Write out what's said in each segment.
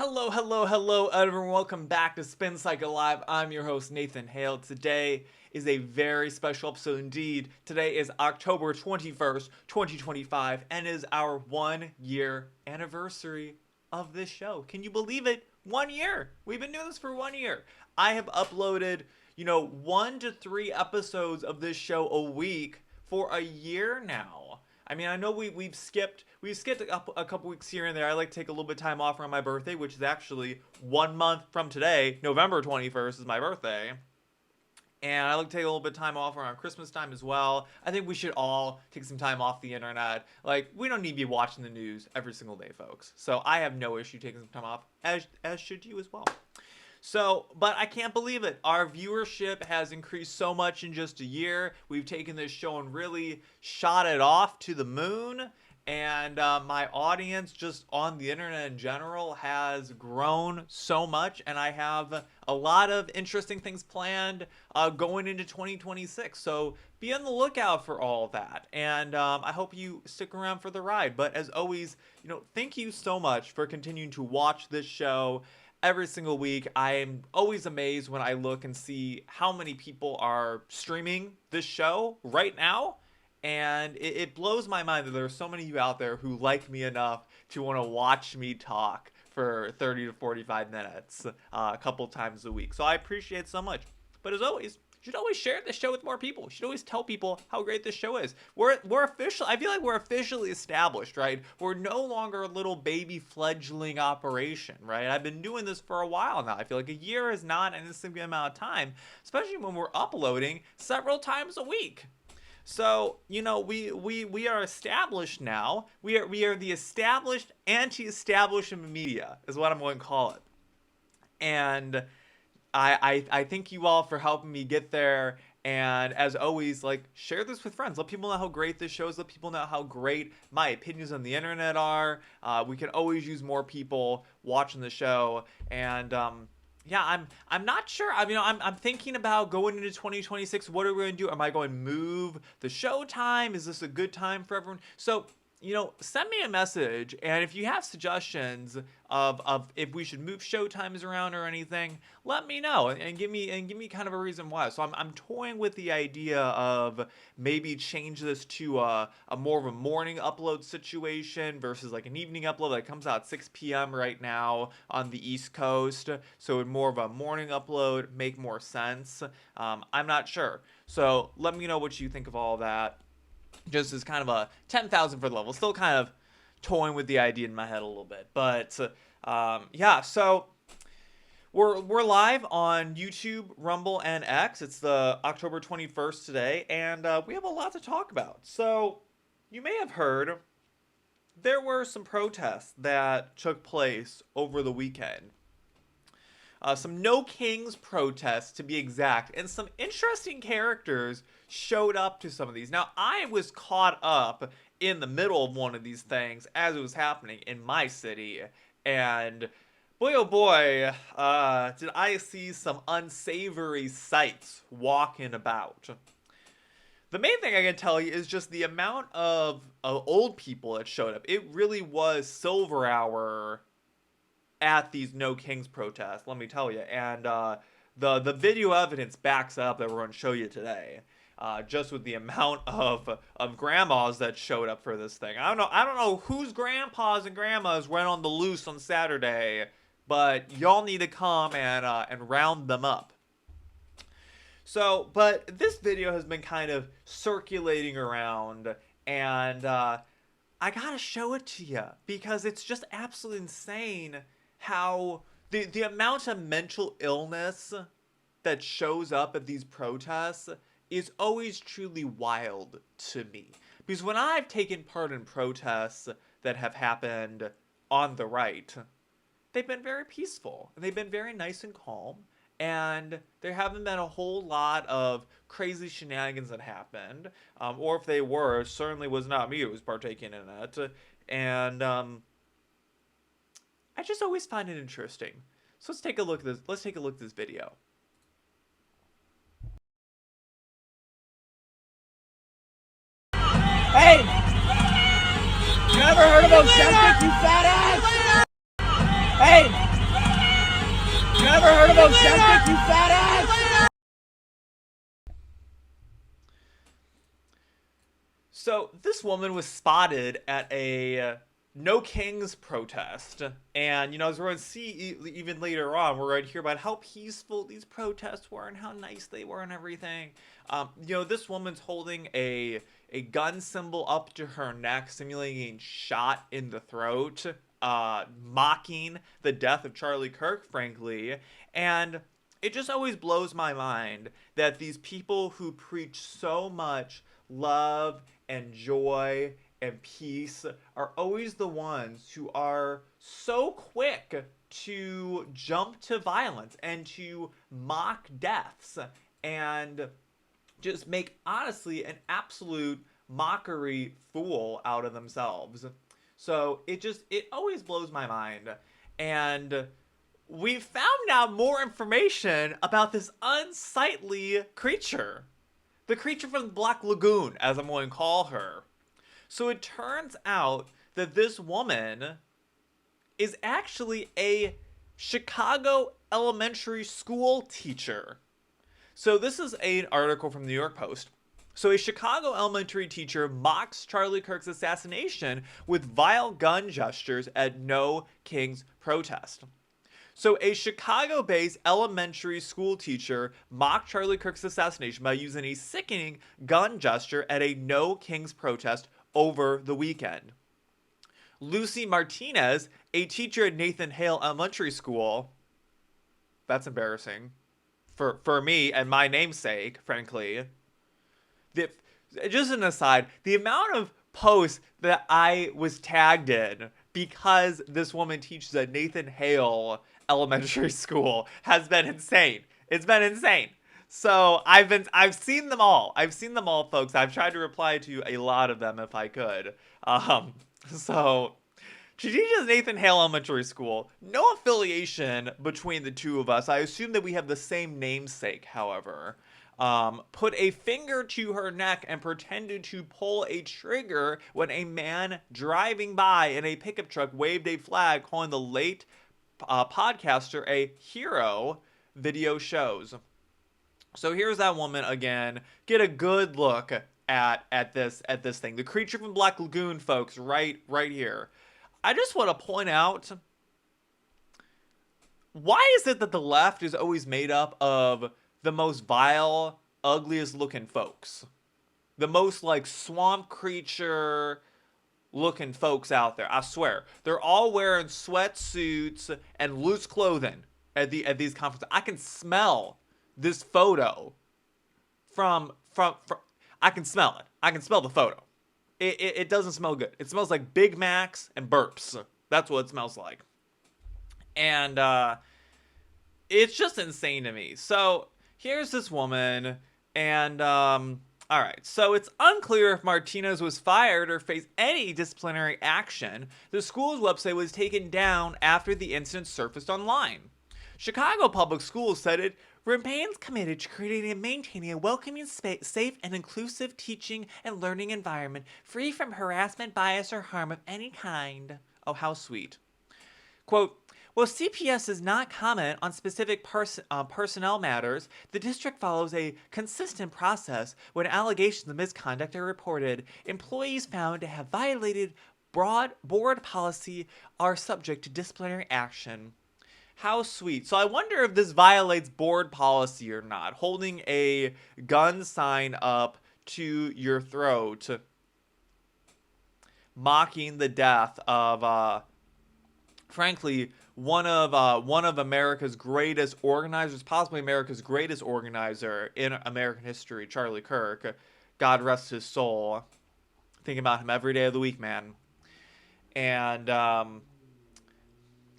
Hello, everyone. Welcome back to Spin Cycle Live. I'm your host, Nathan Hale. Today is a very special episode indeed. Today is October 21st, 2025, and is our 1 year anniversary of this show. Can you believe it? 1 year. We've been doing this for 1 year. I have uploaded, 1 to 3 episodes of this show a week for a year now. I mean, I know we've skipped a couple weeks here and there. I like to take a little bit of time off around my birthday, which is actually 1 month from today. November 21st is my birthday. And I like to take a little bit of time off around Christmas time as well. I think we should all take some time off the internet. Like, we don't need to be watching the news every single day, folks. So I have no issue taking some time off, as should you as well. So, but I can't believe it. Our viewership has increased so much in just a year. We've taken this show and really shot it off to the moon. And my audience just on the internet in general has grown so much. And I have a lot of interesting things planned going into 2026. So be on the lookout for all of that. And I hope you stick around for the ride. But as always, thank you so much for continuing to watch this show every single week. I am always amazed when I look and see how many people are streaming this show right now. And it blows my mind that there are so many of you out there who like me enough to want to watch me talk for 30 to 45 minutes a couple times a week. So I appreciate it so much. But as always, you should always share this show with more people. You should always tell people how great this show is. We're official. I feel like we're officially established, right? We're no longer a little baby fledgling operation, right? I've been doing this for a while now. I feel like a year is not an insignificant amount of time, especially when we're uploading several times a week. So, we are established now. We are the established anti-establishment media is what I'm going to call it. And I thank you all for helping me get there. And as always, share this with friends. Let people know how great this show is. Let people know how great my opinions on the internet are. We can always use more people watching the show. And yeah, I'm not sure. I mean, I'm thinking about going into 2026. What are we going to do? Am I going to move the show time? Is this a good time for everyone? So, send me a message, and if you have suggestions of if we should move show times around or anything, let me know and give me kind of a reason why. So I'm toying with the idea of maybe change this to a more of a morning upload situation versus like an evening upload that comes out at 6 p.m. right now on the East Coast. So would more of a morning upload make more sense? I'm not sure. So let me know what you think of all that. Just as kind of a 10,000 for the level. Still kind of toying with the idea in my head a little bit. But yeah, so we're live on YouTube, Rumble, and X. It's the October 21st today, and we have a lot to talk about. So you may have heard there were some protests that took place over the weekend. Some No Kings protests, to be exact, and some interesting characters showed up to some of these. Now, I was caught up in the middle of one of these things as it was happening in my city, and boy, oh boy, did I see some unsavory sights walking about. The main thing I can tell you is just the amount of old people that showed up. It really was silver hour at these No Kings protests, let me tell you. And the video evidence backs up that we're going to show you today. Just with the amount of grandmas that showed up for this thing. I don't know whose grandpas and grandmas went on the loose on Saturday, but y'all need to come and round them up. So, but this video has been kind of circulating around, and I gotta show it to you because it's just absolutely insane how the amount of mental illness that shows up at these protests is always truly wild to me. Because when I've taken part in protests that have happened on the right, they've been very peaceful, and they've been very nice and calm, and there haven't been a whole lot of crazy shenanigans that happened, or if they were, it certainly was not me who was partaking in it, and I just always find it interesting. So let's take a look at this. Let's take a look at this video. Hey! You ever heard of Ozempic, you fat ass? Hey! never heard of Ozempic, you fat ass? So this woman was spotted at a No Kings protest, and as we're going to see even later on, we're going to hear about how peaceful these protests were and how nice they were and everything. This woman's holding a gun symbol up to her neck, simulating getting shot in the throat, mocking the death of Charlie Kirk, frankly, and it just always blows my mind that these people who preach so much love and joy and peace are always the ones who are so quick to jump to violence and to mock deaths and just make, honestly, an absolute mockery fool out of themselves. So it always blows my mind. And we found out more information about this unsightly creature. The creature from the Black Lagoon, as I'm going to call her. So it turns out that this woman is actually a Chicago elementary school teacher. So this is an article from the New York Post. So a Chicago elementary teacher mocks Charlie Kirk's assassination with vile gun gestures at No Kings protest. So a Chicago-based elementary school teacher mocked Charlie Kirk's assassination by using a sickening gun gesture at a No Kings protest over the weekend. Lucy Martinez, a teacher at Nathan Hale Elementary School, that's embarrassing for me and my namesake, frankly. Just an aside, the amount of posts that I was tagged in because this woman teaches at Nathan Hale Elementary School has been insane. It's been insane. So I've seen them all. I've seen them all, folks. I've tried to reply to a lot of them if I could. So she teaches Nathan Hale Elementary School. No affiliation between the two of us. I assume that we have the same namesake, however. Put a finger to her neck and pretended to pull a trigger when a man driving by in a pickup truck waved a flag calling the late podcaster a hero, video shows. So here's that woman again. Get a good look at this thing. The creature from Black Lagoon, folks, right here. I just want to point out, why is it that the left is always made up of the most vile, ugliest looking folks? The most like swamp creature looking folks out there. I swear. They're all wearing sweatsuits and loose clothing at these conferences. I can smell this photo from I can smell it. I can smell the photo. It doesn't smell good. It smells like Big Macs and burps. That's what it smells like. And it's just insane to me. So here's this woman, and all right. So it's unclear if Martinez was fired or faced any disciplinary action. The school's website was taken down after the incident surfaced online. Chicago Public Schools said it remains committed to creating and maintaining a welcoming, safe, and inclusive teaching and learning environment free from harassment, bias, or harm of any kind. Oh, how sweet. Quote, while CPS does not comment on specific personnel matters, the district follows a consistent process when allegations of misconduct are reported. Employees found to have violated board policy are subject to disciplinary action. How sweet. So I wonder if this violates board policy or not. Holding a gun sign up to your throat, mocking the death of, frankly, one of America's greatest organizers, possibly America's greatest organizer in American history, Charlie Kirk. God rest his soul. Thinking about him every day of the week, man. And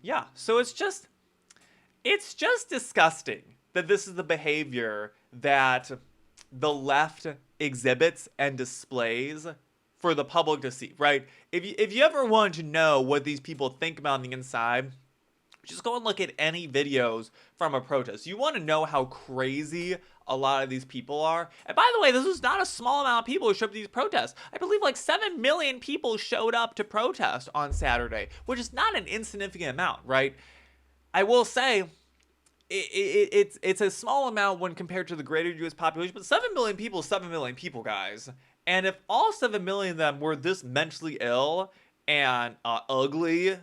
yeah, so it's just disgusting that this is the behavior that the left exhibits and displays for the public to see, right? If you ever want to know what these people think about on the inside, just go and look at any videos from a protest. You want to know how crazy a lot of these people are. And by the way, this was not a small amount of people who showed up to these protests. I believe like 7 million people showed up to protest on Saturday, which is not an insignificant amount, right? I will say, it's a small amount when compared to the greater U.S. population, but 7 million people is 7 million people, guys. And if all 7 million of them were this mentally ill and ugly,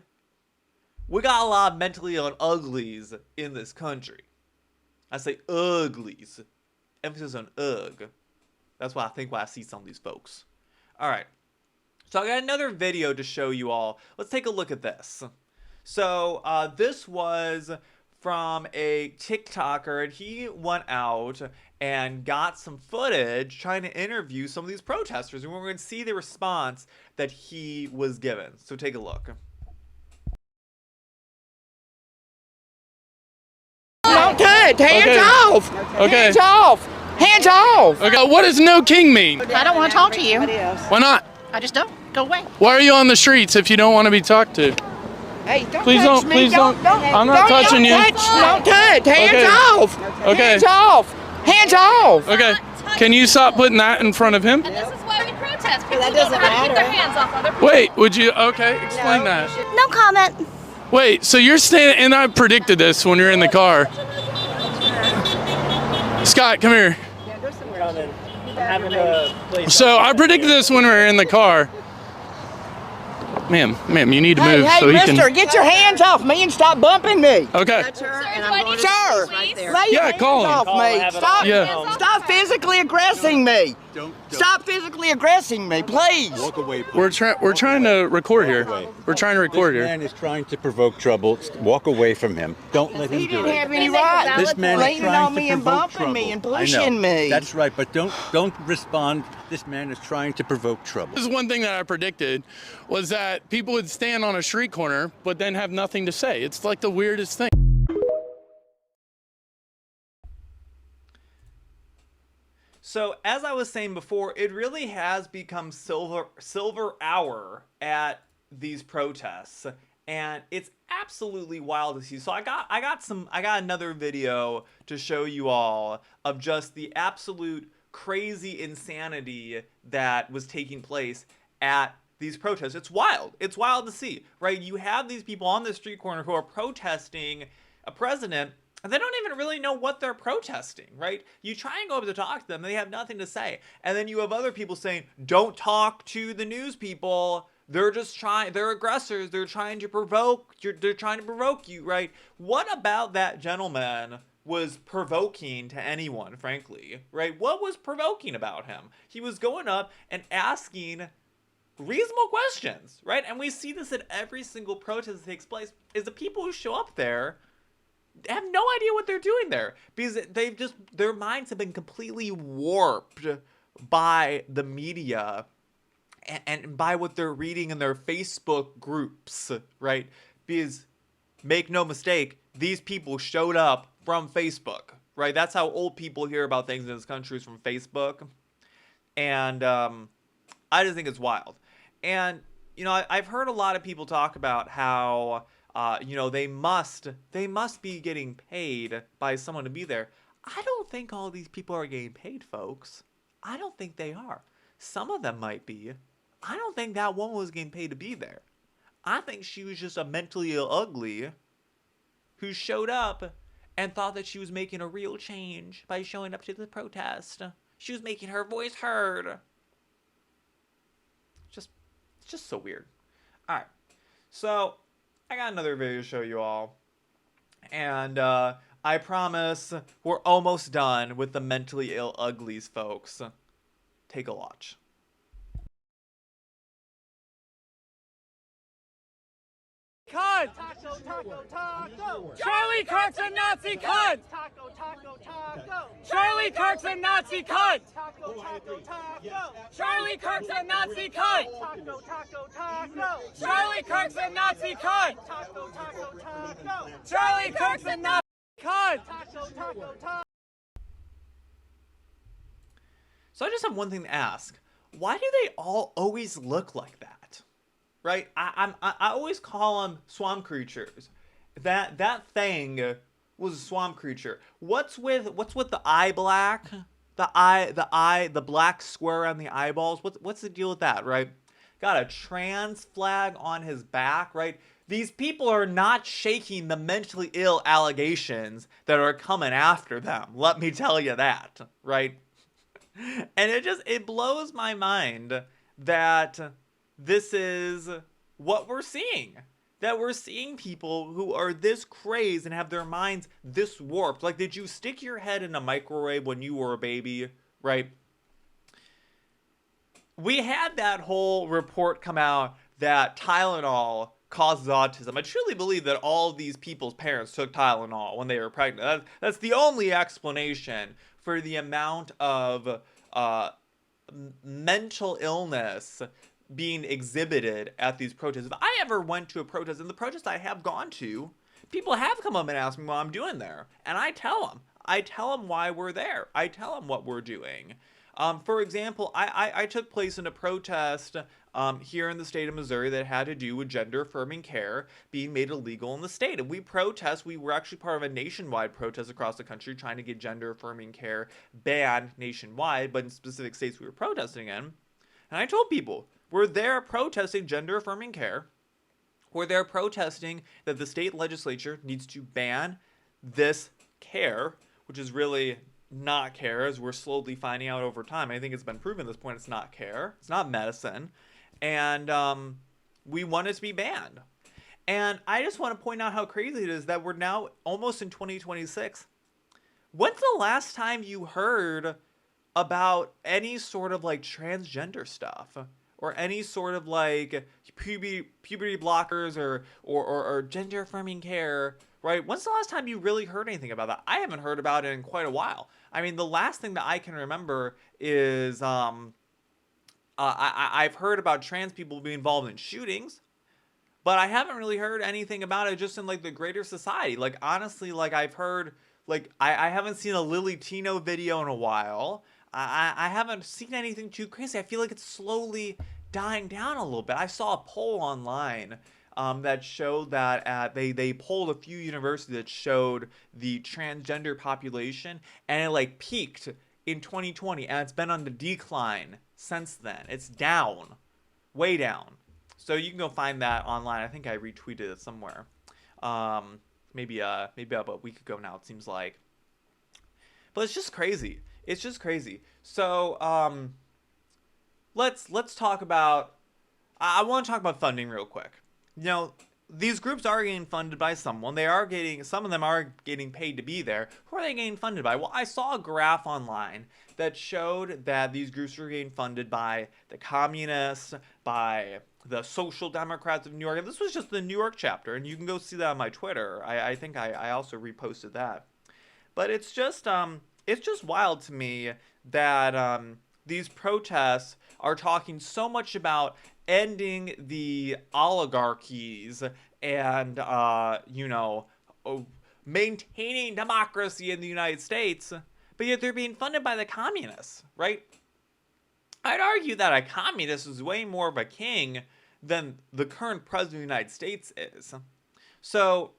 we got a lot of mentally ill and uglies in this country. I say uglies. Emphasis on ugh. That's what I think when I see some of these folks. All right. So I got another video to show you all. Let's take a look at this. So this was from a TikToker, and he went out and got some footage trying to interview some of these protesters, and we're going to see the response that he was given. So take a look. Don't touch. Hands off. Okay. Hands off. Hands off. Okay. What does no king mean? I don't want to talk to you. Why not? I just don't. Go away. Why are you on the streets if you don't want to be talked to? Hey, don't Please touch don't. me. Please don't. I'm not touching you. Don't touch. Hands Okay. off. Okay. Hands off. Hands off. Okay. Can you stop putting that in front of him? And this is why we protest. People that don't doesn't know how to keep their matter. hands off other people. Wait. Would you? Okay. Explain that. No comment. Wait. So you're standing, and I predicted this when you're in the car. Scott, come here. So I predicted this when we were in the car. Ma'am, you need to Hey, move hey, so he mister, can. get your hands off me and stop bumping me. Okay. Sir, Sir, and do I I'm going need to Sir, Right there. lay your Yeah, hands call him. off me. Stop, Yeah. stop physically aggressing me. Stop physically aggressing me, please. Walk away. We're trying to record here. We're trying to record This here. man is trying to provoke trouble. Walk away from him. Don't let him He do didn't it. have any Is it right. valid This man is leaning trying on me to and provoke bumping trouble. me and I know. pushing me. That's right, but don't respond. This man is trying to provoke trouble. This is one thing that I predicted was that people would stand on a street corner but then have nothing to say. It's like the weirdest thing. So as I was saying before, it really has become silver hour at these protests, and it's absolutely wild to see. So I got another video to show you all of just the absolute crazy insanity that was taking place at these protests. It's wild. It's wild to see, right? You have these people on the street corner who are protesting a president, and they don't even really know what they're protesting, right? You try and go up to talk to them, and they have nothing to say. And then you have other people saying, don't talk to the news people. They're aggressors. They're trying to provoke you, right? What about that gentleman was provoking to anyone, frankly, right? What was provoking about him? He was going up and asking reasonable questions, right? And we see this at every single protest that takes place, is the people who show up there have no idea what they're doing there, because their minds have been completely warped by the media and by what they're reading in their Facebook groups, right? Because make no mistake, these people showed up from Facebook, right? That's how old people hear about things in this country, is from Facebook. And I just think it's wild. And, you know, I've heard a lot of people talk about how you know, they must be getting paid by someone to be there. I don't think all these people are getting paid, folks. I don't think they are. Some of them might be. I don't think that woman was getting paid to be there. I think she was just a mentally ill ugly who showed up and thought that she was making a real change by showing up to the protest. She was making her voice heard. It's just so weird. All right. So I got another video to show you all, and I promise we're almost done with the mentally ill uglies, folks. Take a watch. Cunt! Taco, taco, taco! Charlie Kirk's a Nazi cunt! Taco, taco, taco! Charlie Kirk's a Nazi cunt! Taco, taco, taco! Charlie Kirk's a Nazi cunt! Taco, taco, taco! Charlie Kirk's a Nazi cunt! Taco, taco, taco! Charlie Kirk's a Nazi cunt! Taco, taco, taco! So I just have one thing to ask. Why do they all always look like that? Right? I always call them swamp creatures. That thing was a swamp creature. What's with the eye black? The black square on the eyeballs. What's the deal with that, right? Got a trans flag on his back, right? These people are not shaking the mentally ill allegations that are coming after them. Let me tell you that, right? And it blows my mind that this is what we're seeing. That we're seeing people who are this crazed and have their minds this warped. Like, did you stick your head in a microwave when you were a baby, right? We had that whole report come out that Tylenol causes autism. I truly believe that all of these people's parents took Tylenol when they were pregnant. That's the only explanation for the amount of mental illness being exhibited at these protests. If I ever went to a protest, and the protests I have gone to, people have come up and asked me what I'm doing there. And I tell them. I tell them why we're there. I tell them what we're doing. For example, I took place in a protest here in the state of Missouri that had to do with gender affirming care being made illegal in the state. And we were actually part of a nationwide protest across the country trying to get gender affirming care banned nationwide, but in specific states we were protesting in. And I told people, we're there protesting gender affirming care. We're there protesting that the state legislature needs to ban this care, which is really not care, as we're slowly finding out over time. I think it's been proven at this point it's not care. It's not medicine. And we want it to be banned. And I just want to point out how crazy it is that we're now almost in 2026. When's the last time you heard about any sort of like transgender stuff? Or any sort of like puberty blockers or gender affirming care, right? When's the last time you really heard anything about that? I haven't heard about it in quite a while. I mean, the last thing that I can remember is I've heard about trans people being involved in shootings, but I haven't really heard anything about it just in like the greater society. Like, honestly, like I've heard, like I haven't seen a Lily Tino video in a while. I haven't seen anything too crazy. I feel like it's slowly dying down a little bit. I saw a poll online that showed that they polled a few universities that showed the transgender population, and it like peaked in 2020, and it's been on the decline since then. It's down, way down. So you can go find that online. I think I retweeted it somewhere. Maybe about a week ago now, it seems like. But it's just crazy. It's just crazy. So let's talk about. I want to talk about funding real quick. You know, these groups are getting funded by someone. Some of them are getting paid to be there. Who are they getting funded by? Well, I saw a graph online that showed that these groups were getting funded by the communists, by the Social Democrats of New York. And this was just the New York chapter, and you can go see that on my Twitter. I think I also reposted that. But it's just wild to me that these protests are talking so much about ending the oligarchies and maintaining democracy in the United States, but yet they're being funded by the communists, right? I'd argue that a communist is way more of a king than the current president of the United States is. So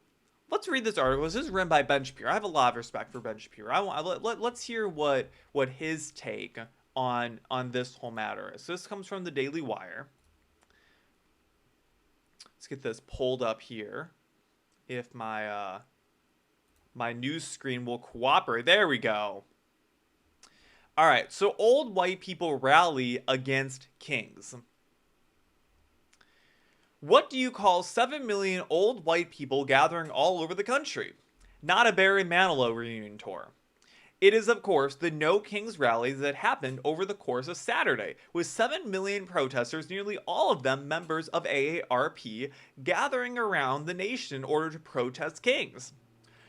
let's read this article. This is written by Ben Shapiro. I have a lot of respect for Ben Shapiro. Let's hear what his take on this whole matter is. So this comes from the Daily Wire. Let's get this pulled up here. If my my news screen will cooperate. There we go. All right. So old white people rally against kings. What do you call 7 million old white people gathering all over the country? Not a Barry Manilow reunion tour. It is, of course, the No Kings rally that happened over the course of Saturday, with 7 million protesters, nearly all of them members of AARP, gathering around the nation in order to protest kings.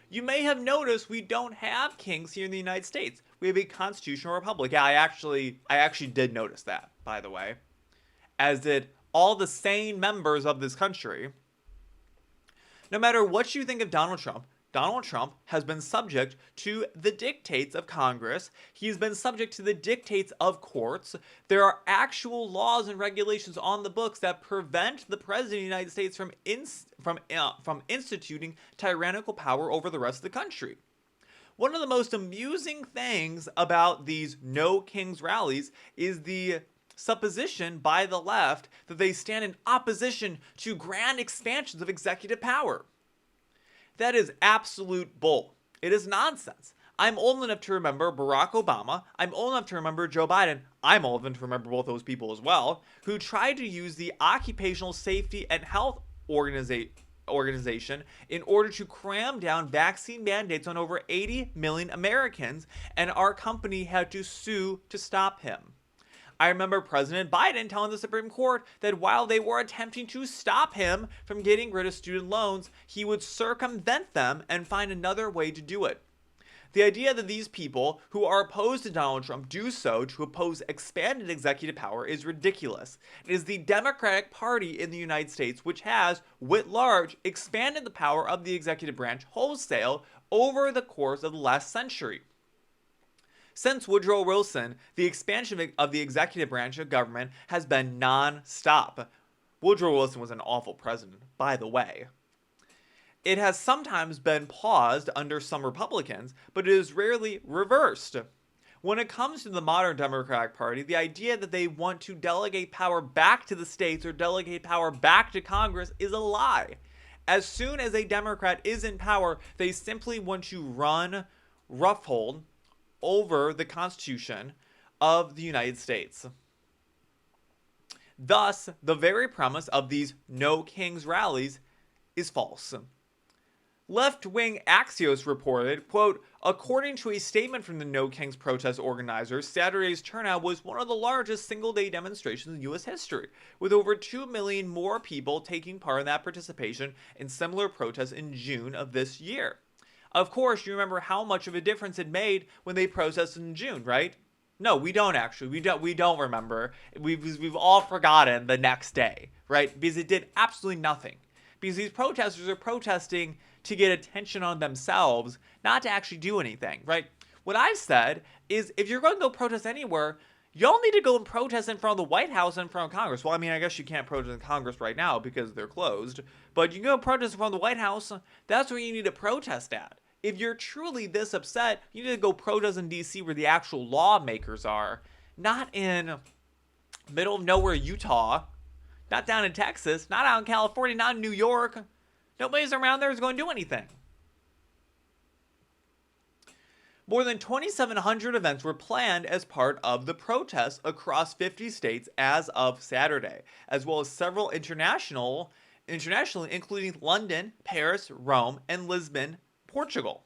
You may have noticed we don't have kings here in the United States. We have a constitutional republic. Yeah, I actually did notice that, by the way. As did all the sane members of this country. No matter what you think of Donald Trump has been subject to the dictates of Congress. He's been subject to the dictates of courts. There are actual laws and regulations on the books that prevent the president of the United States from instituting tyrannical power over the rest of the country. One of the most amusing things about these No Kings rallies is the supposition by the left that they stand in opposition to grand expansions of executive power. That is absolute bull. It is nonsense. I'm old enough to remember Barack Obama. I'm old enough to remember Joe Biden. I'm old enough to remember both those people as well, who tried to use the Occupational Safety and Health Organization in order to cram down vaccine mandates on over 80 million Americans, and our company had to sue to stop him. I remember President Biden telling the Supreme Court that while they were attempting to stop him from getting rid of student loans, he would circumvent them and find another way to do it. The idea that these people who are opposed to Donald Trump do so to oppose expanded executive power is ridiculous. It is the Democratic Party in the United States which has, writ large, expanded the power of the executive branch wholesale over the course of the last century. Since Woodrow Wilson, the expansion of the executive branch of government has been non-stop. Woodrow Wilson was an awful president, by the way. It has sometimes been paused under some Republicans, but it is rarely reversed. When it comes to the modern Democratic Party, the idea that they want to delegate power back to the states or delegate power back to Congress is a lie. As soon as a Democrat is in power, they simply want to run roughhold over the Constitution of the United States. Thus, the very premise of these No Kings rallies is false. Left-wing Axios reported, quote, according to a statement from the No Kings protest organizers, Saturday's turnout was one of the largest single-day demonstrations in U.S. history, with over 2 million more people taking part in that participation in similar protests in June of this year. Of course, you remember how much of a difference it made when they protested in June, right? No, we don't actually. We don't remember. We've all forgotten the next day, right? Because it did absolutely nothing. Because these protesters are protesting to get attention on themselves, not to actually do anything, right? What I've said is if you're going to go protest anywhere, y'all need to go and protest in front of the White House and in front of Congress. Well, I mean, I guess you can't protest in Congress right now because they're closed, but you can go protest in front of the White House. That's where you need to protest at. If you're truly this upset, you need to go protest in D.C. where the actual lawmakers are, not in middle of nowhere Utah, not down in Texas, not out in California, not in New York. Nobody's around there who's going to do anything. More than 2,700 events were planned as part of the protests across 50 states as of Saturday, as well as several internationally, including London, Paris, Rome, and Lisbon, Portugal.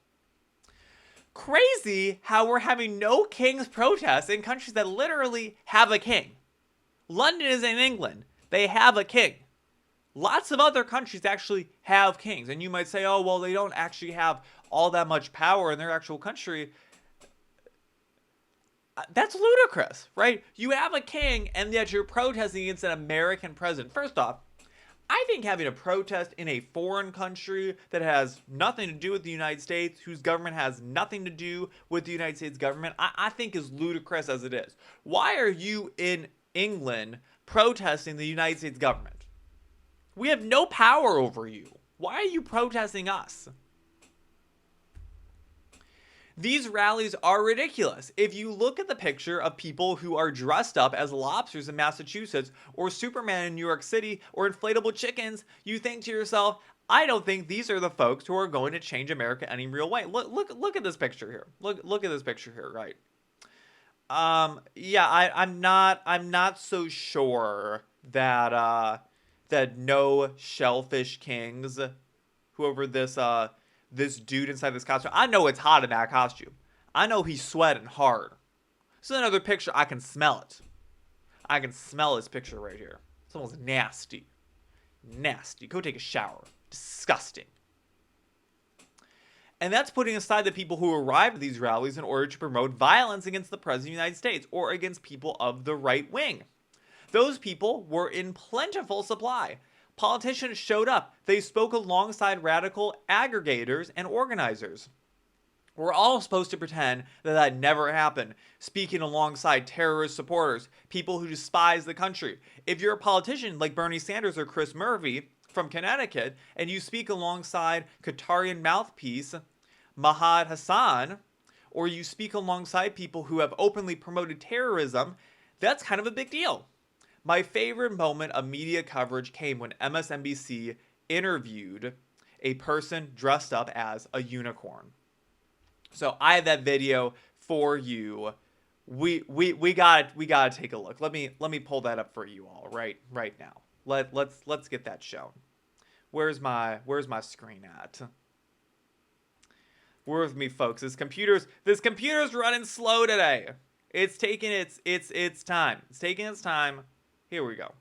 Crazy how we're having no king's protests in countries that literally have a king. London is in England. They have a king. Lots of other countries actually have kings. And you might say, oh, well, they don't actually have all that much power in their actual country. That's ludicrous, right? You have a king and yet you're protesting against an American president. First off, I think having a protest in a foreign country that has nothing to do with the United States, whose government has nothing to do with the United States government, I think is ludicrous as it is. Why are you in England protesting the United States government? We have no power over you. Why are you protesting us? These rallies are ridiculous. If you look at the picture of people who are dressed up as lobsters in Massachusetts, or Superman in New York City, or inflatable chickens, you think to yourself, I don't think these are the folks who are going to change America any real way. Look at this picture here. Look at this picture here, right? Yeah, I'm not so sure that that no shellfish kings, whoever this dude inside this costume, I know it's hot in that costume. I know he's sweating hard. This is another picture. I can smell it. I can smell this picture right here. It's almost nasty. Nasty. Go take a shower. Disgusting. And that's putting aside the people who arrived at these rallies in order to promote violence against the President of the United States or against people of the right wing. Those people were in plentiful supply. Politicians showed up. They spoke alongside radical aggregators and organizers. We're all supposed to pretend that that never happened, speaking alongside terrorist supporters, people who despise the country. If you're a politician like Bernie Sanders or Chris Murphy from Connecticut, and you speak alongside Qatarian mouthpiece Mahad Hassan, or you speak alongside people who have openly promoted terrorism, that's kind of a big deal. My favorite moment of media coverage came when MSNBC interviewed a person dressed up as a unicorn. So I have that video for you. We gotta take a look. Let me pull that up for you all right now. Let's get that shown. Where's my screen at? Where with me, folks? This computer's running slow today. It's taking its time. It's taking its time. Here we go.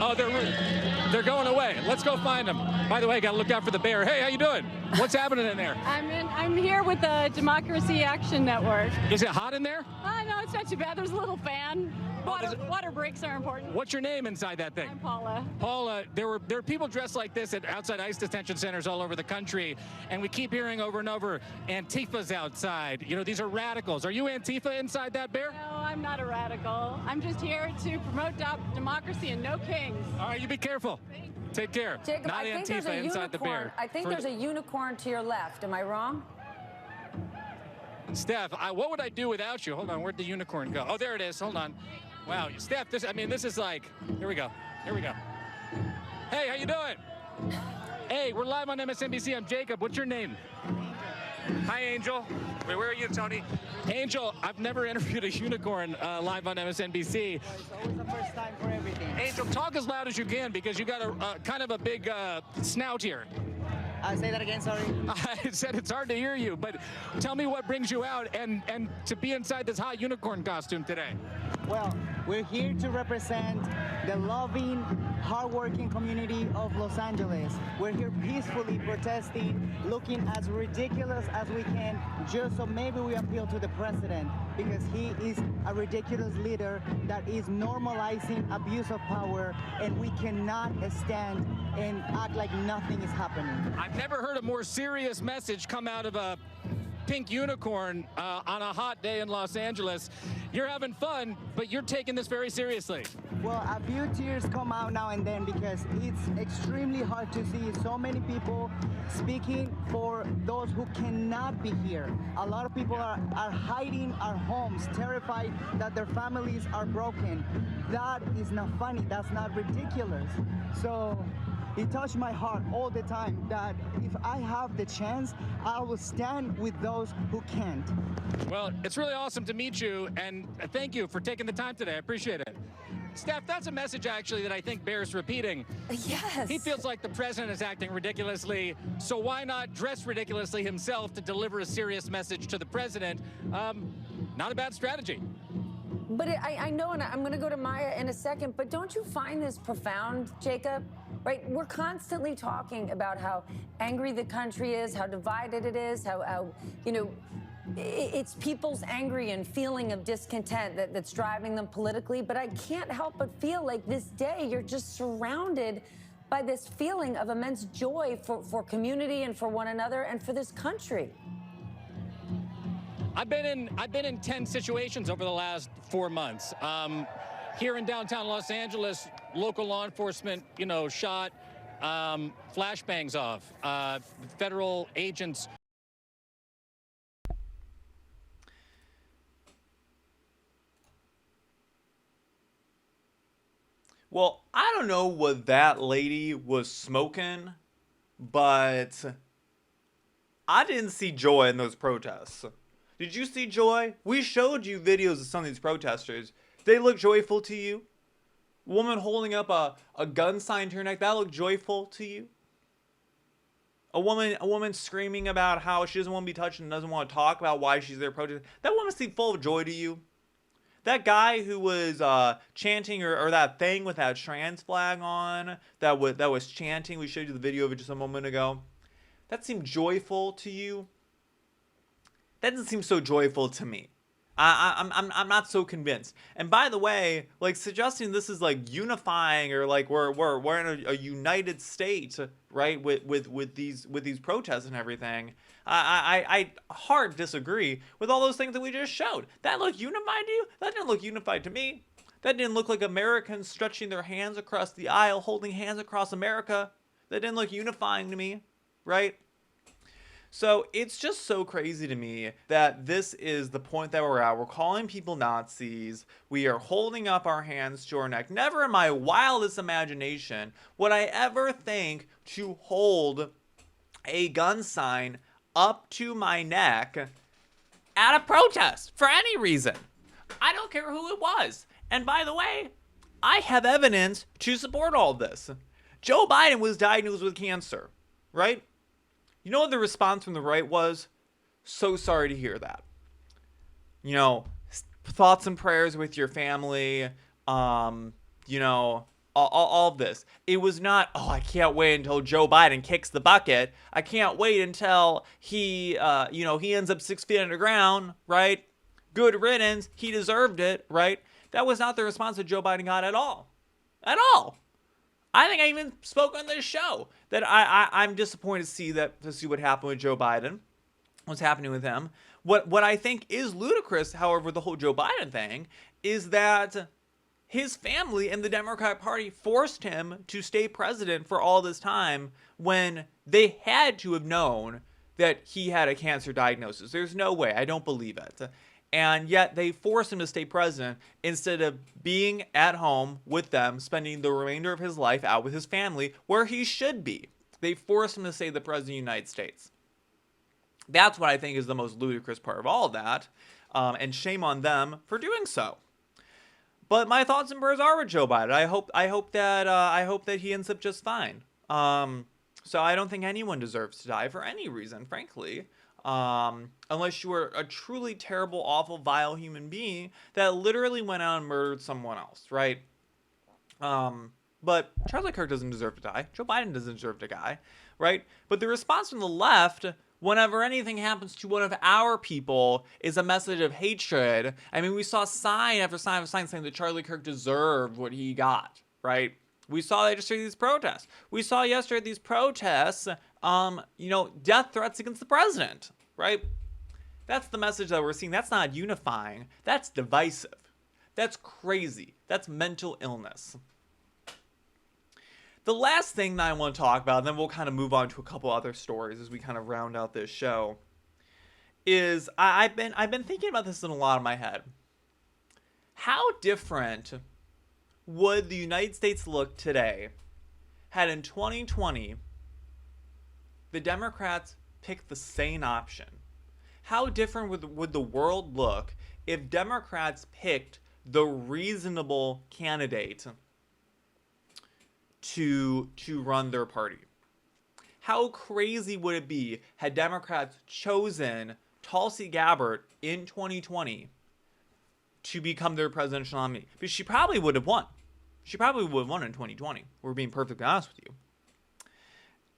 Oh, they're going away. Let's go find them. By the way, got to look out for the bear. Hey, how you doing? What's happening in there? I'm here with the Democracy Action Network. Is it hot in there? No, it's not too bad. There's a little fan. Water breaks are important. What's your name inside that thing? I'm Paula. Paula, there are people dressed like this at outside ICE detention centers all over the country, and we keep hearing over and over, Antifa's outside. You know, these are radicals. Are you Antifa inside that bear? No, I'm not a radical. I'm just here to promote democracy and no kings. All right, you be careful. Take care. Jacob, not I think there's Antifa a inside the bear. unicorn. I think there's a unicorn to your left. Am I wrong? Steph, what would I do without you? Hold on, where'd the unicorn go? Oh, there it is. Hold on. Wow, Steph, this is like, here we go. Hey, how you doing? Hey, we're live on MSNBC. I'm Jacob. What's your name? Hi, Angel. Wait, where are you, Tony? Angel, I've never interviewed a unicorn live on MSNBC. It's always the first time for everything. Angel, talk as loud as you can because you got a kind of a big snout here. Say that again, sorry. I said it's hard to hear you, but tell me what brings you out and to be inside this hot unicorn costume today. Well, we're here to represent the loving, hardworking community of Los Angeles. We're here peacefully protesting, looking as ridiculous as we can, just so maybe we appeal to the president, because he is a ridiculous leader that is normalizing abuse of power, and we cannot stand and act like nothing is happening. I've never heard a more serious message come out of a pink unicorn on a hot day in Los Angeles. You're having fun, but you're taking this very seriously. Well, a few tears come out now and then because it's extremely hard to see so many people speaking for those who cannot be here. A lot of people are hiding our homes, terrified that their families are broken. That is not funny. That's not ridiculous. So it touched my heart all the time that if I have the chance, I will stand with those who can't. Well, it's really awesome to meet you, and thank you for taking the time today. I appreciate it. Steph, that's a message actually that I think bears repeating. Yes. He feels like the president is acting ridiculously, so why not dress ridiculously himself to deliver a serious message to the president? Not a bad strategy. But I know, and I'm going to go to Maya in a second, but don't you find this profound, Jacob? Right? We're constantly talking about how angry the country is, how divided it is, how it's people's angry and feeling of discontent that's driving them politically. But I can't help but feel like this day you're just surrounded by this feeling of immense joy for community and for one another and for this country. I've been in 10 situations over the last 4 months. Here in downtown Los Angeles, local law enforcement, shot flashbangs off. Federal agents. Well, I don't know what that lady was smoking, but I didn't see joy in those protests. Did you see joy? We showed you videos of some of these protesters. They look joyful to you? Woman holding up a gun sign to her neck, that looked joyful to you? A woman screaming about how she doesn't want to be touched and doesn't want to talk about why she's there protesting. That woman seemed full of joy to you? That guy who was chanting, or that thing with that trans flag on, that was chanting, we showed you the video of it just a moment ago. That seemed joyful to you? That doesn't seem so joyful to me. I'm not so convinced. And by the way, like suggesting this is like unifying or like we're in a united state, right? With these protests and everything. I hard disagree with all those things that we just showed. That looked unified to you? That didn't look unified to me. That didn't look like Americans stretching their hands across the aisle, holding hands across America. That didn't look unifying to me, right? So it's just so crazy to me that this is the point that we're at. We're calling people Nazis. We are holding up our hands to our neck. Never in my wildest imagination would I ever think to hold a gun sign up to my neck at a protest for any reason. I don't care who it was. And by the way, I have evidence to support all this. Joe Biden was diagnosed with cancer, right? You know what the response from the right was? So sorry to hear that. You know, thoughts and prayers with your family, you know, all of this. It was not, oh, I can't wait until Joe Biden kicks the bucket. I can't wait until he ends up 6 feet underground, right? Good riddance. He deserved it, right? That was not the response that Joe Biden got at all. At all. I think I even spoke on this show that I'm disappointed to see what happened with Joe Biden, what's happening with him. What I think is ludicrous, however, the whole Joe Biden thing, is that his family and the Democratic Party forced him to stay president for all this time when they had to have known that he had a cancer diagnosis. There's no way. I don't believe it. And yet they forced him to stay president instead of being at home with them, spending the remainder of his life out with his family, where he should be. They forced him to stay the president of the United States. That's what I think is the most ludicrous part of all of that. And shame on them for doing so. But my thoughts and prayers are with Joe Biden. I hope that he ends up just fine. So I don't think anyone deserves to die for any reason, frankly. Unless you were a truly terrible, awful, vile human being that literally went out and murdered someone else, right? But Charlie Kirk doesn't deserve to die. Joe Biden doesn't deserve to die, right? But the response from the left, whenever anything happens to one of our people, is a message of hatred. I mean, we saw sign after sign after sign saying that Charlie Kirk deserved what he got, right? We saw that yesterday these protests. We saw yesterday these protests, death threats against the president, right? That's the message that we're seeing. That's not unifying. That's divisive. That's crazy. That's mental illness. The last thing that I want to talk about, and then we'll kind of move on to a couple other stories as we kind of round out this show, is I've been thinking about this in a lot of my head. How different would the United States look today had in 2020 the Democrats picked the sane option? How different would the world look if Democrats picked the reasonable candidate to run their party? How crazy would it be had Democrats chosen Tulsi Gabbard in 2020 to become their presidential nominee? Because she probably would have won. She probably would have won in 2020. We're being perfectly honest with you.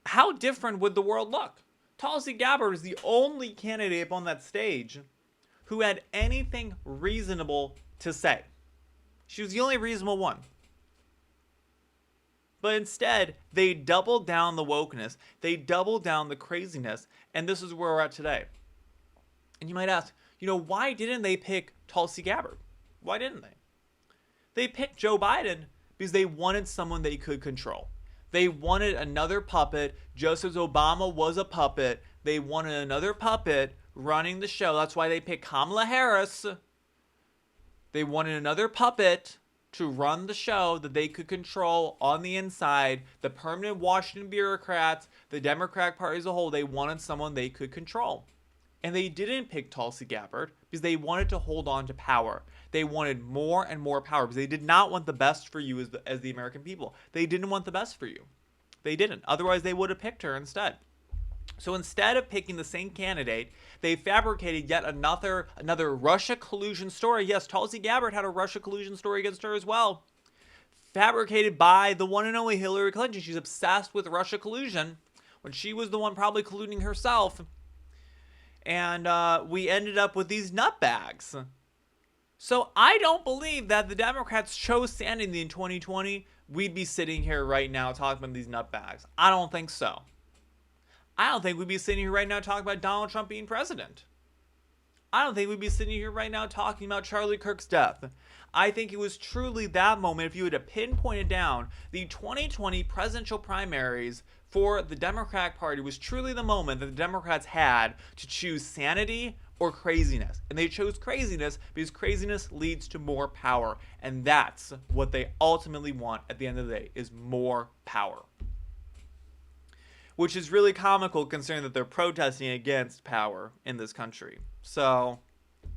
How different would the world look? Tulsi Gabbard is the only candidate on that stage who had anything reasonable to say. She was the only reasonable one. But instead, they doubled down the wokeness. They doubled down the craziness. And this is where we're at today. And you might ask, why didn't they pick Tulsi Gabbard? Why didn't they? They picked Joe Biden because they wanted someone they could control. They wanted another puppet, just as Obama was a puppet. They wanted another puppet running the show. That's why they picked Kamala Harris. They wanted another puppet to run the show that they could control on the inside. The permanent Washington bureaucrats, the Democratic Party as a whole, they wanted someone they could control. And they didn't pick Tulsi Gabbard because they wanted to hold on to power. They wanted more and more power because they did not want the best for you as the American people. They didn't want the best for you. They didn't. Otherwise, they would have picked her instead. So instead of picking the same candidate, they fabricated yet another Russia collusion story. Yes, Tulsi Gabbard had a Russia collusion story against her as well. Fabricated by the one and only Hillary Clinton. She's obsessed with Russia collusion when she was the one probably colluding herself. And we ended up with these nutbags So I don't believe that the Democrats chose Sanity in 2020, we'd be sitting here right now talking about these nutbags. I don't think so. I don't think we'd be sitting here right now talking about Donald Trump being president. I don't think we'd be sitting here right now talking about Charlie Kirk's death. I think it was truly that moment, if you had to pinpoint it down, the 2020 presidential primaries for the Democratic Party was truly the moment that the Democrats had to choose sanity or craziness. And they chose craziness because craziness leads to more power. And that's what they ultimately want at the end of the day, is more power. Which is really comical considering that they're protesting against power in this country. So,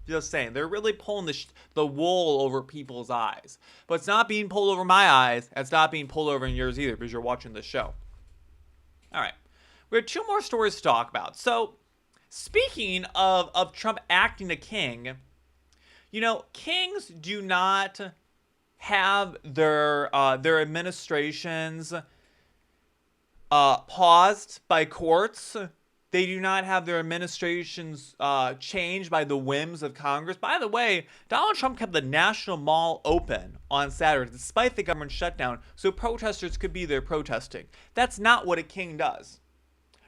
just saying, they're really pulling the wool over people's eyes. But it's not being pulled over my eyes. It's not being pulled over in yours either because you're watching this show. All right. We have two more stories to talk about. So, speaking of Trump acting a king, you know, kings do not have their administrations paused by courts. They do not have their administrations changed by the whims of Congress. By the way, Donald Trump kept the National Mall open on Saturday despite the government shutdown so protesters could be there protesting. That's not what a king does.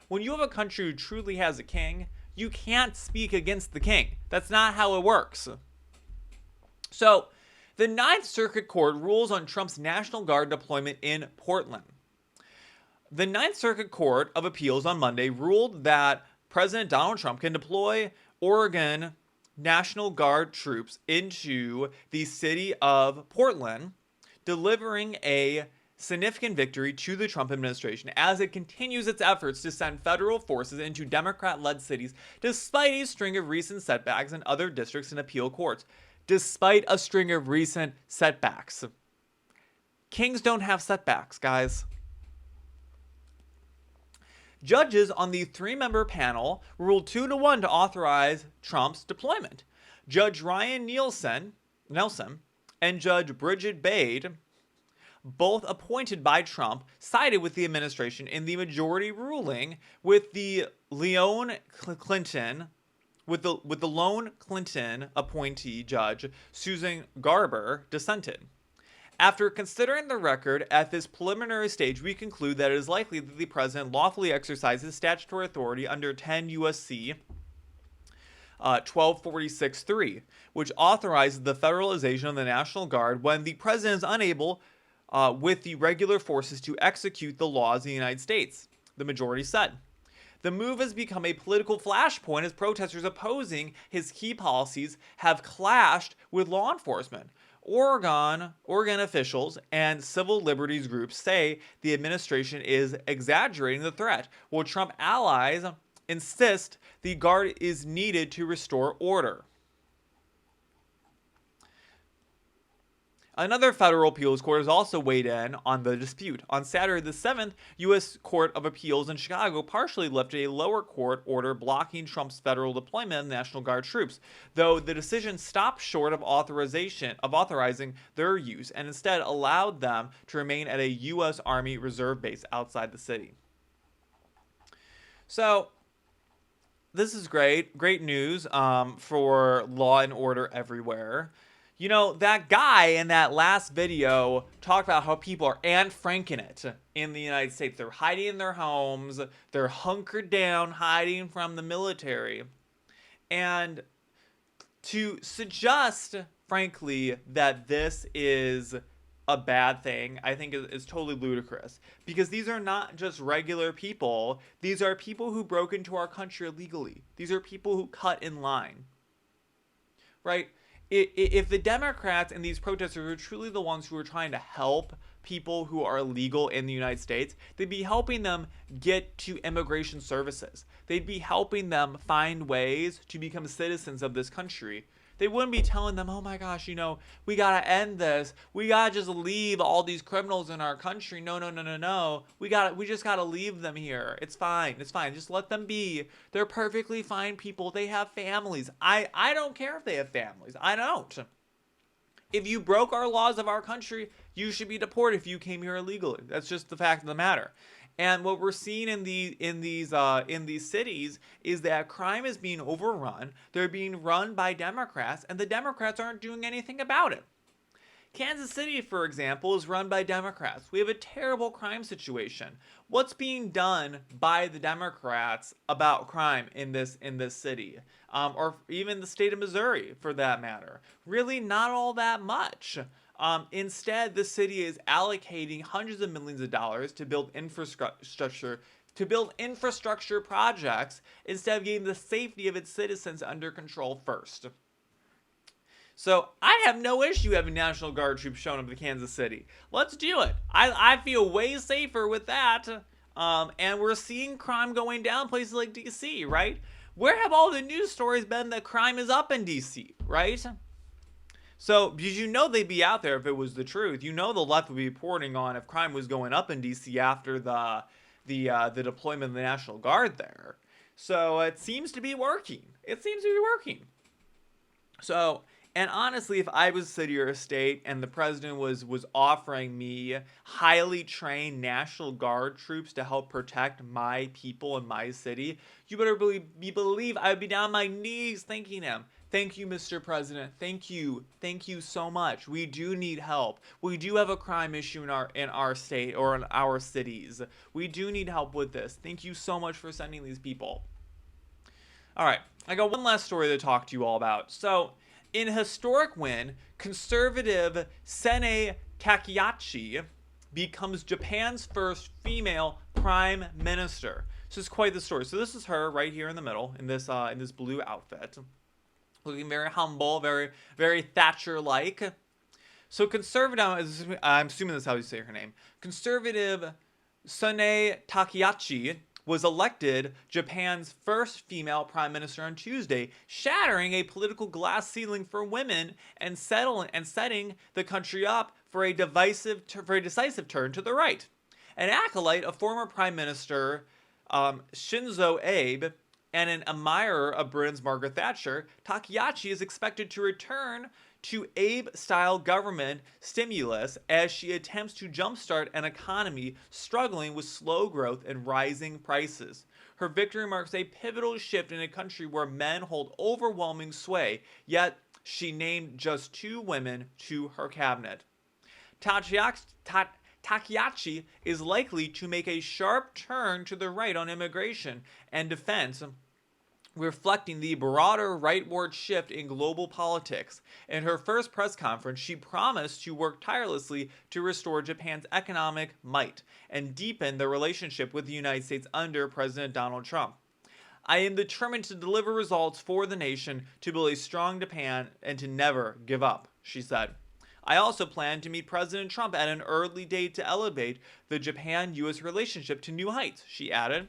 When you have a country who truly has a king, you can't speak against the king. That's not how it works. So, the Ninth Circuit Court rules on Trump's National Guard deployment in Portland. The Ninth Circuit Court of Appeals on Monday ruled that President Donald Trump can deploy Oregon National Guard troops into the city of Portland, delivering a significant victory to the Trump administration as it continues its efforts to send federal forces into Democrat-led cities despite a string of recent setbacks in other districts and appeal courts. Despite a string of recent setbacks. Kings don't have setbacks, guys. Judges on the three-member panel ruled 2-1 to authorize Trump's deployment. Judge Ryan Nelson and Judge Bridget Bade, both appointed by Trump, sided with the administration in the majority ruling, with the lone Clinton appointee judge Susan Garber dissented. After considering the record at this preliminary stage, we conclude that it is likely that the president lawfully exercises statutory authority under 10 U.S.C. 1246-3, which authorizes the federalization of the National Guard when the president is unable with the regular forces to execute the laws of the United States, the majority said. The move has become a political flashpoint as protesters opposing his key policies have clashed with law enforcement. Oregon officials and civil liberties groups say the administration is exaggerating the threat, while Trump allies insist the Guard is needed to restore order. Another federal appeals court has also weighed in on the dispute. On Saturday, the 7th U.S. Court of Appeals in Chicago partially lifted a lower court order blocking Trump's federal deployment of National Guard troops, though the decision stopped short of authorizing their use and instead allowed them to remain at a U.S. Army Reserve base outside the city. So, this is great news for law and order everywhere. You know, that guy in that last video talked about how people are Anne Franking it in the United States. They're hiding in their homes. They're hunkered down, hiding from the military. And to suggest, frankly, that this is a bad thing, I think is totally ludicrous. Because these are not just regular people. These are people who broke into our country illegally. These are people who cut in line. Right? If the Democrats and these protesters are truly the ones who are trying to help people who are illegal in the United States, they'd be helping them get to immigration services. They'd be helping them find ways to become citizens of this country. They wouldn't be telling them, oh my gosh, you know, we gotta end this. We gotta just leave all these criminals in our country. No. We just gotta leave them here. It's fine. Just let them be. They're perfectly fine people. They have families. I don't care if they have families. I don't. If you broke our laws of our country, you should be deported if you came here illegally. That's just the fact of the matter. And what we're seeing in these cities is that crime is being overrun. They're being run by Democrats, and the Democrats aren't doing anything about it. Kansas City, for example, is run by Democrats. We have a terrible crime situation. What's being done by the Democrats about crime in this city, or even the state of Missouri, for that matter? Really, not all that much. Instead, the city is allocating hundreds of millions of dollars to build infrastructure projects instead of getting the safety of its citizens under control first. So I have no issue having National Guard troops showing up to Kansas City. Let's do it. I feel way safer with that. And we're seeing crime going down places like D.C., right? Where have all the news stories been that crime is up in D.C., right? So, because you know they'd be out there if it was the truth. You know the left would be reporting on if crime was going up in D.C. after the deployment of the National Guard there. So it seems to be working. So, and honestly, if I was a city or a state and the president was offering me highly trained National Guard troops to help protect my people in my city, you better believe I would be down on my knees thanking him. Thank you, Mr. President. Thank you so much. We do need help. We do have a crime issue in our state or in our cities. We do need help with this. Thank you so much for sending these people. All right, I got one last story to talk to you all about. So, in a historic win, conservative Sene Takeyachi becomes Japan's first female prime minister. So it's quite the story. So this is her right here in the middle in this blue outfit, looking very humble, very very Thatcher-like. So conservative, I'm assuming that's how you say her name. Conservative Sene Takeyachi was elected Japan's first female prime minister on Tuesday, shattering a political glass ceiling for women and setting the country up for a decisive turn to the right. An acolyte of former Prime Minister Shinzo Abe and an admirer of Britain's Margaret Thatcher, Takeyachi is expected to return to Abe-style government stimulus as she attempts to jumpstart an economy struggling with slow growth and rising prices. Her victory marks a pivotal shift in a country where men hold overwhelming sway, yet she named just 2 women to her cabinet. Takeyachi is likely to make a sharp turn to the right on immigration and defense, reflecting the broader rightward shift in global politics. In her first press conference, she promised to work tirelessly to restore Japan's economic might and deepen the relationship with the United States under President Donald Trump. I am determined to deliver results for the nation, to build a strong Japan, and to never give up, she said. I also plan to meet President Trump at an early date to elevate the Japan-U.S. relationship to new heights, she added.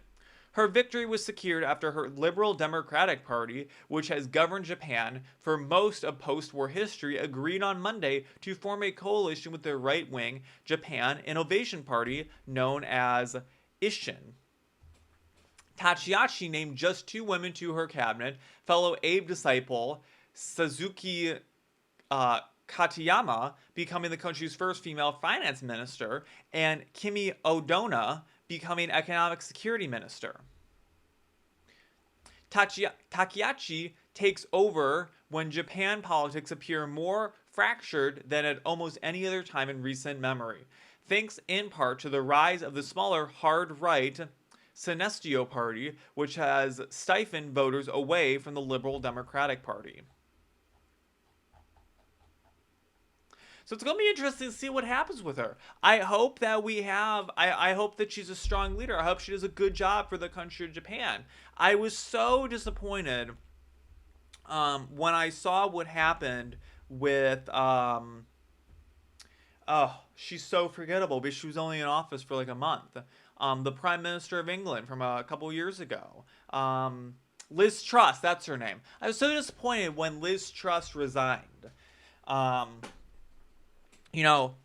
Her victory was secured after her Liberal Democratic Party, which has governed Japan for most of post-war history, agreed on Monday to form a coalition with the right-wing Japan Innovation Party known as Ishin. Takeyachi named just 2 women to her cabinet, fellow Abe disciple Suzuki Katayama becoming the country's first female finance minister, and Kimi Odona becoming economic security minister. Takeyachi takes over when Japan politics appear more fractured than at almost any other time in recent memory, thanks in part to the rise of the smaller hard-right Sanity Party, which has stifled voters away from the Liberal Democratic Party. So it's going to be interesting to see what happens with her. I hope that I hope that she's a strong leader. I hope she does a good job for the country of Japan. I was so disappointed when I saw what happened with, she's so forgettable, but she was only in office for like a month. The Prime Minister of England from a couple years ago. Liz Truss, that's her name. I was so disappointed when Liz Truss resigned. You know,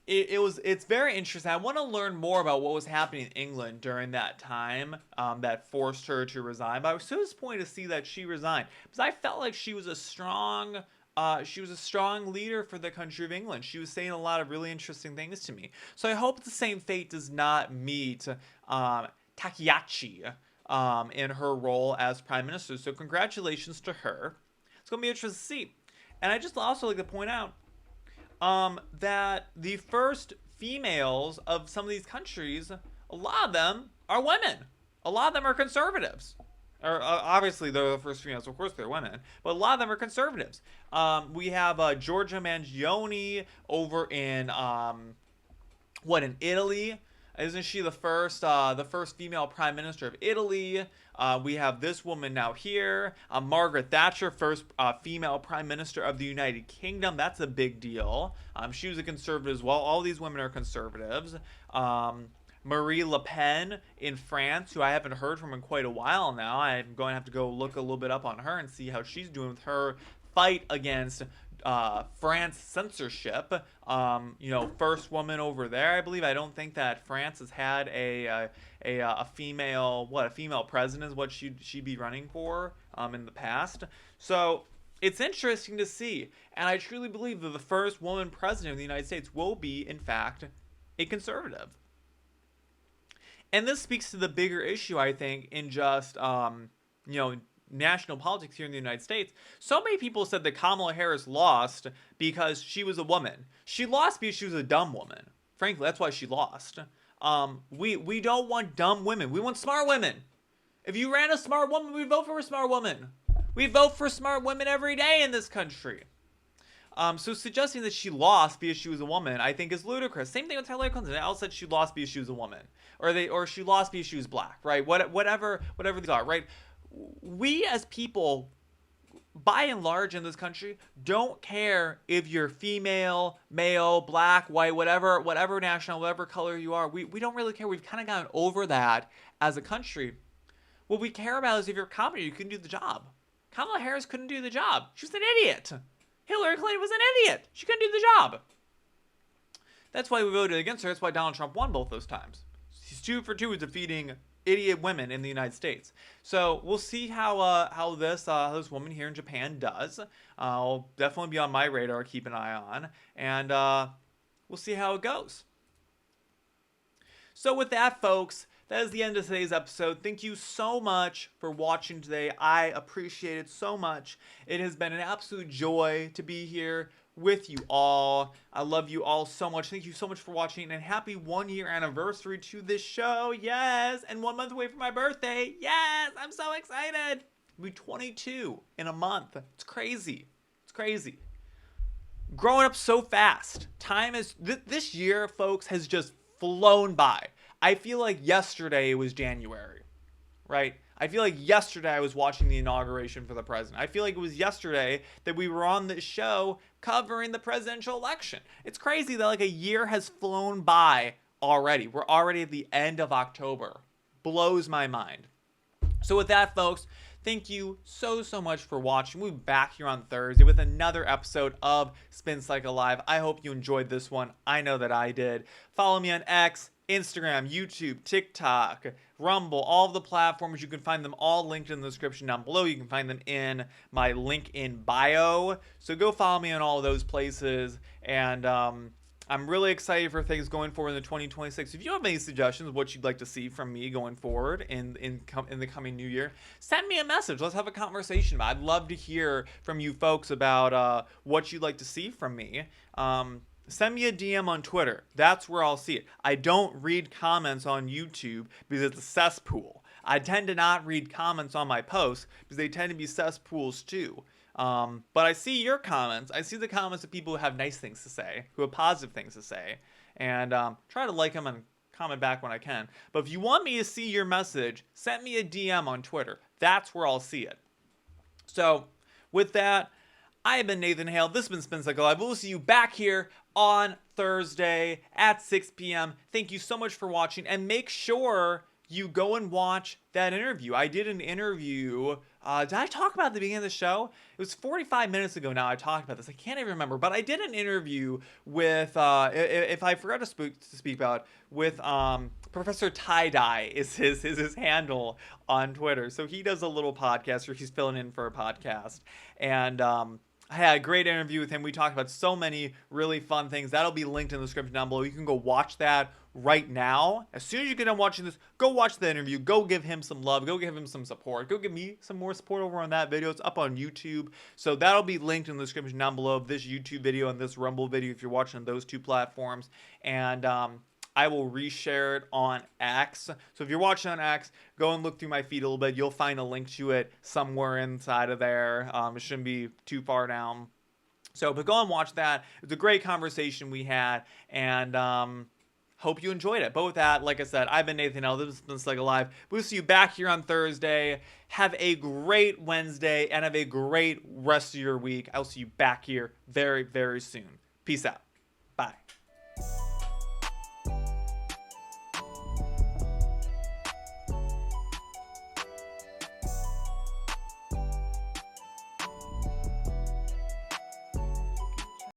it's very interesting. I want to learn more about what was happening in England during that time that forced her to resign. But I was so disappointed to see that she resigned because I felt like she was a strong she was a strong leader for the country of England. She was saying a lot of really interesting things to me. So I hope the same fate does not meet Takeyachi in her role as prime minister. So congratulations to her. It's going to be interesting to see. And I just also like to point out that the first females of some of these countries, a lot of them are women. A lot of them are conservatives. Or obviously they're the first females, of course they're women, but a lot of them are conservatives. We have Giorgia Mangione over in in Italy. Isn't she the first female prime minister of Italy? We have this woman now here, Margaret Thatcher, first female prime minister of the United Kingdom. That's a big deal. She was a conservative as well. All these women are conservatives. Marie Le Pen in France, who I haven't heard from in quite a while now. I'm going to have to go look a little bit up on her and see how she's doing with her fight against France censorship. First woman over there, I believe. I don't think that France has had a female president is what she'd be running for in the past. So it's interesting to see, and I truly believe that the first woman president of the United States will be, in fact, a conservative. And this speaks to the bigger issue, I think, in just national politics here in the United States. So many people said that Kamala Harris lost because she was a woman. She lost because she was a dumb woman. Frankly, that's why she lost. We don't want dumb women. We want smart women. If you ran a smart woman, we vote for a smart woman. We vote for smart women every day in this country. So suggesting that she lost because she was a woman, I think, is ludicrous. Same thing with Hillary Clinton. They all said she lost because she was a woman, or she lost because she was black, right? Whatever they are, right? We as people, by and large in this country, don't care if you're female, male, black, white, whatever national, whatever color you are. We don't really care. We've kind of gotten over that as a country. What we care about is if you're competent, you can do the job. Kamala Harris couldn't do the job. She was an idiot. Hillary Clinton was an idiot. She couldn't do the job. That's why we voted against her. That's why Donald Trump won both those times. He's 2 for 2 with defeating idiot women in the United States. So we'll see how this woman here in Japan does. I'll definitely be on my radar, keep an eye on, and we'll see how it goes. So with that, folks, that is the end of today's episode. Thank you so much for watching today. I appreciate it so much. It has been an absolute joy to be here with you all. I love you all so much. Thank you so much for watching, and happy 1-year anniversary to this show. Yes, and 1 month away from my birthday. Yes, I'm so excited. I'll be 22 in a month. It's crazy. It's crazy. Growing up so fast. Time is this year, folks, has just flown by. I feel like yesterday was January, right? I feel like yesterday I was watching the inauguration for the president. I feel like it was yesterday that we were on this show covering the presidential election. It's crazy that like a year has flown by already. We're already at the end of October. Blows my mind. So with that, folks, thank you so much for watching. We'll be back here on Thursday with another episode of Spin Cycle Live. I hope you enjoyed this one. I know that I did. Follow me on X, Instagram, YouTube, TikTok, Rumble, all of the platforms. You can find them all linked in the description down below. You can find them in my link in bio. So go follow me on all of those places. And I'm really excited for things going forward in the 2026. If you have any suggestions of what you'd like to see from me going forward in the coming new year, send me a message. Let's have a conversation. I'd love to hear from you folks about what you'd like to see from me. Send me a DM on Twitter. That's where I'll see it. I don't read comments on YouTube because it's a cesspool. I tend to not read comments on my posts because they tend to be cesspools too. But I see your comments. I see the comments of people who have nice things to say, who have positive things to say, and try to like them and comment back when I can. But if you want me to see your message, send me a DM on Twitter. That's where I'll see it. So with that, I have been Nathan Hale. This has been Spin Cycle Live. We'll see you back here on Thursday at 6 p.m. Thank you so much for watching, and make sure you go and watch that interview. I did an interview. Did I talk about it at the beginning of the show? It was 45 minutes ago now I talked about this. I can't even remember, but I did an interview with, if I forgot to speak about, with Professor Tie-Dye is his handle on Twitter. So he does a little podcast, or he's filling in for a podcast. And I had a great interview with him. We talked about so many really fun things. That'll be linked in the description down below. You can go watch that right now. As soon as you get done watching this, go watch the interview. Go give him some love. Go give him some support. Go give me some more support over on that video. It's up on YouTube. So that'll be linked in the description down below of this YouTube video and this Rumble video if you're watching on those two platforms. And I will reshare it on X. So if you're watching on X, go and look through my feed a little bit. You'll find a link to it somewhere inside of there. It shouldn't be too far down. So, but go and watch that. It's a great conversation we had, and hope you enjoyed it. But with that, like I said, I've been Nathan Hale. This has been Psych Alive. We'll see you back here on Thursday. Have a great Wednesday, and have a great rest of your week. I'll see you back here very, very soon. Peace out. Bye.